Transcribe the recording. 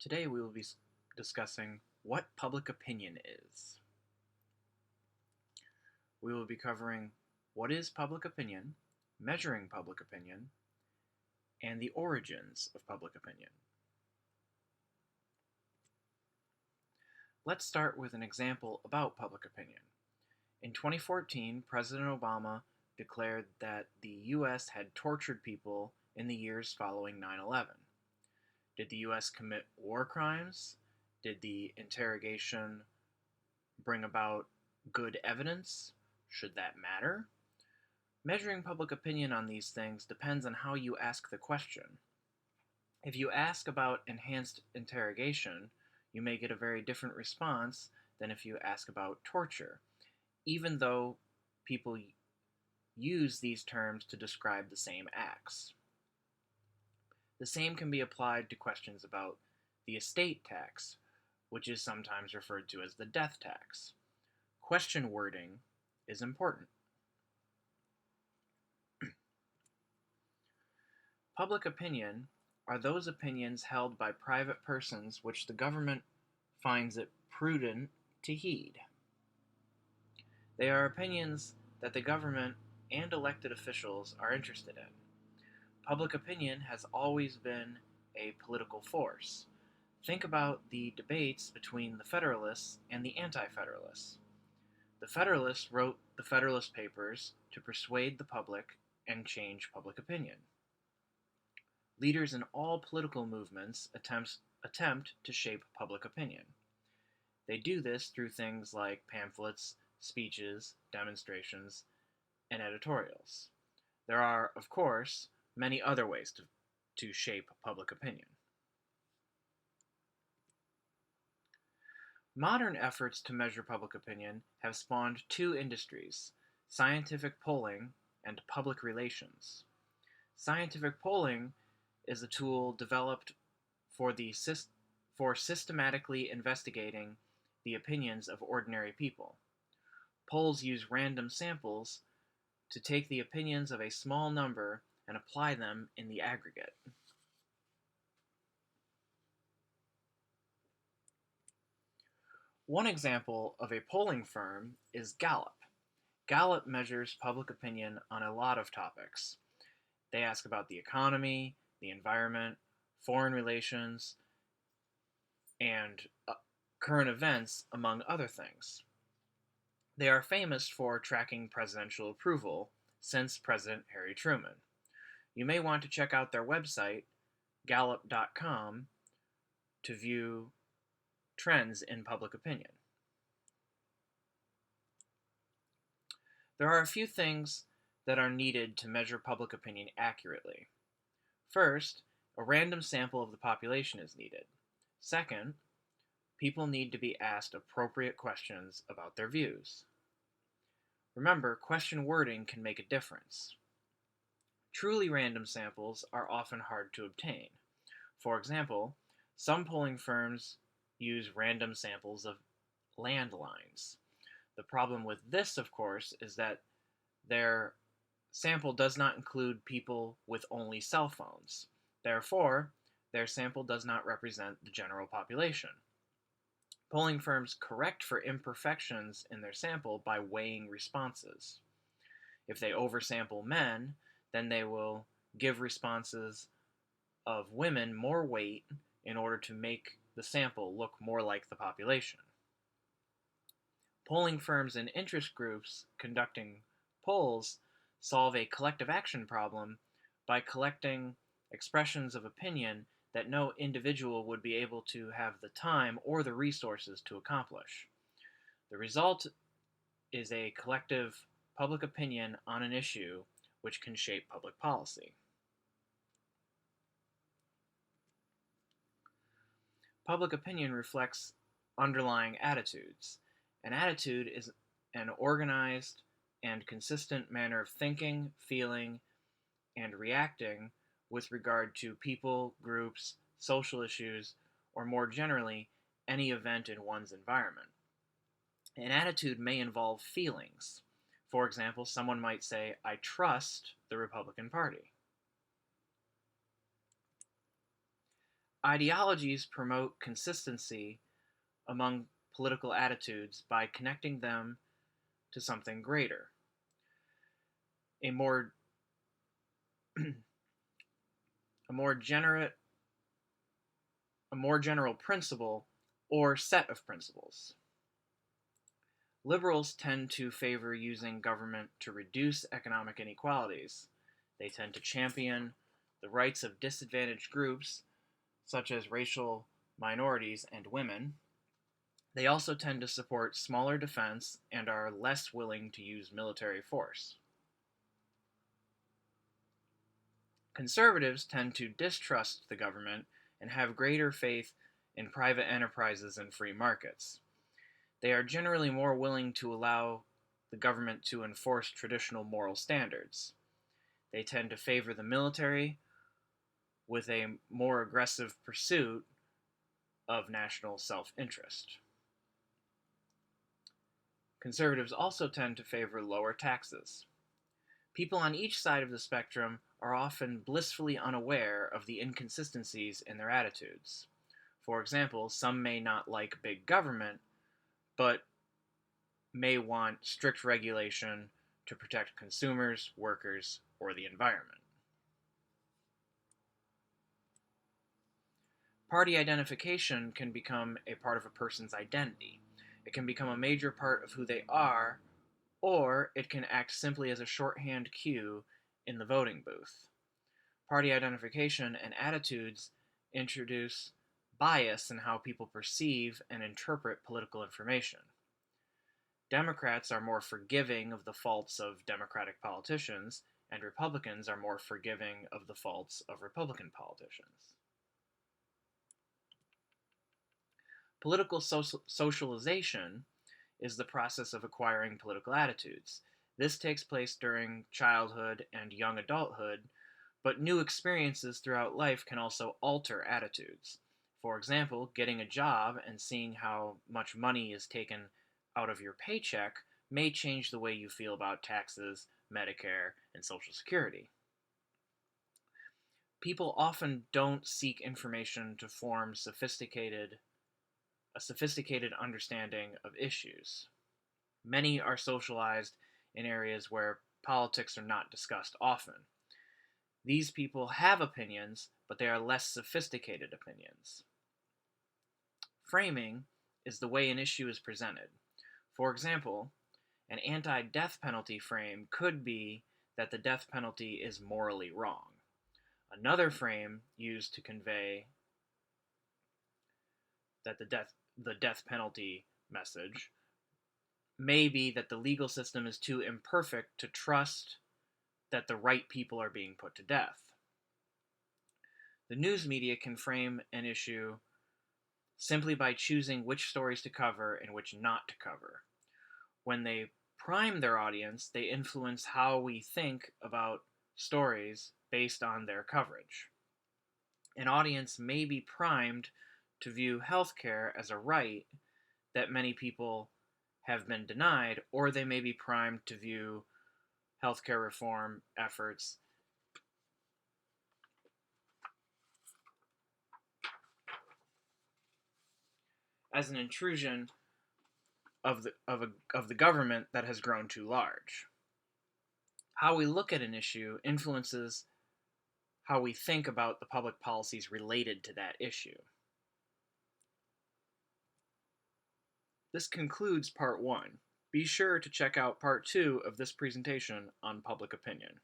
Today we will be discussing what public opinion is. We will be covering what is public opinion, measuring public opinion, and the origins of public opinion. Let's start with an example about public opinion. In 2014, President Obama declared that the U.S. had tortured people in the years following 9/11. Did the U.S. commit war crimes? Did the interrogation bring about good evidence? Should that matter? Measuring public opinion on these things depends on how you ask the question. If you ask about enhanced interrogation, you may get a very different response than if you ask about torture, even though people use these terms to describe the same acts. The same can be applied to questions about the estate tax, which is sometimes referred to as the death tax. Question wording is important. Public opinion are those opinions held by private persons which the government finds it prudent to heed. They are opinions that the government and elected officials are interested in. Public opinion has always been a political force. Think about the debates between the Federalists and the Anti-Federalists. The Federalists wrote the Federalist Papers to persuade the public and change public opinion. Leaders in all political movements attempt to shape public opinion. They do this through things like pamphlets, speeches, demonstrations, and editorials. There are, of course, many other ways to shape public opinion. Modern efforts to measure public opinion have spawned two industries: scientific polling and public relations. Scientific polling is a tool developed for systematically investigating the opinions of ordinary people. Polls use random samples to take the opinions of a small number and apply them in the aggregate. One example of a polling firm is Gallup. Gallup measures public opinion on a lot of topics. They ask about the economy, the environment, foreign relations, and current events, among other things. They are famous for tracking presidential approval since President Harry Truman. You may want to check out their website, gallup.com, to view trends in public opinion. There are a few things that are needed to measure public opinion accurately. First, a random sample of the population is needed. Second, people need to be asked appropriate questions about their views. Remember, question wording can make a difference. Truly random samples are often hard to obtain. For example, some polling firms use random samples of landlines. The problem with this, of course, is that their sample does not include people with only cell phones. Therefore, their sample does not represent the general population. Polling firms correct for imperfections in their sample by weighing responses. If they oversample men, then they will give responses of women more weight in order to make the sample look more like the population. Polling firms and interest groups conducting polls solve a collective action problem by collecting expressions of opinion that no individual would be able to have the time or the resources to accomplish. The result is a collective public opinion on an issue which can shape public policy. Public opinion reflects underlying attitudes. An attitude is an organized and consistent manner of thinking, feeling, and reacting with regard to people, groups, social issues, or more generally, any event in one's environment. An attitude may involve feelings. For example, someone might say, "I trust the Republican Party." Ideologies promote consistency among political attitudes by connecting them to something greater, a more a more generate a more general principle or set of principles. Liberals tend to favor using government to reduce economic inequalities. They tend to champion the rights of disadvantaged groups, such as racial minorities and women. They also tend to support smaller defense and are less willing to use military force. Conservatives tend to distrust the government and have greater faith in private enterprises and free markets. They are generally more willing to allow the government to enforce traditional moral standards. They tend to favor the military with a more aggressive pursuit of national self-interest. Conservatives also tend to favor lower taxes. People on each side of the spectrum are often blissfully unaware of the inconsistencies in their attitudes. For example, some may not like big government, but may want strict regulation to protect consumers, workers, or the environment. Party identification can become a part of a person's identity. It can become a major part of who they are, or it can act simply as a shorthand cue in the voting booth. Party identification and attitudes introduce bias in how people perceive and interpret political information. Democrats are more forgiving of the faults of Democratic politicians, and Republicans are more forgiving of the faults of Republican politicians. Political socialization is the process of acquiring political attitudes. This takes place during childhood and young adulthood, but new experiences throughout life can also alter attitudes. For example, getting a job and seeing how much money is taken out of your paycheck may change the way you feel about taxes, Medicare, and Social Security. People often don't seek information to form a sophisticated understanding of issues. Many are socialized in areas where politics are not discussed often. These people have opinions, but they are less sophisticated opinions. Framing is the way an issue is presented. For example, an anti-death penalty frame could be that the death penalty is morally wrong. Another frame used to convey that the death penalty message may be that the legal system is too imperfect to trust that the right people are being put to death. The news media can frame an issue simply by choosing which stories to cover and which not to cover. When they prime their audience, they influence how we think about stories based on their coverage. An audience may be primed to view healthcare as a right that many people have been denied, or they may be primed to view healthcare reform efforts as an intrusion of the government that has grown too large. How we look at an issue influences how we think about the public policies related to that issue. This concludes part 1. Be sure to check out part 2 of this presentation on public opinion.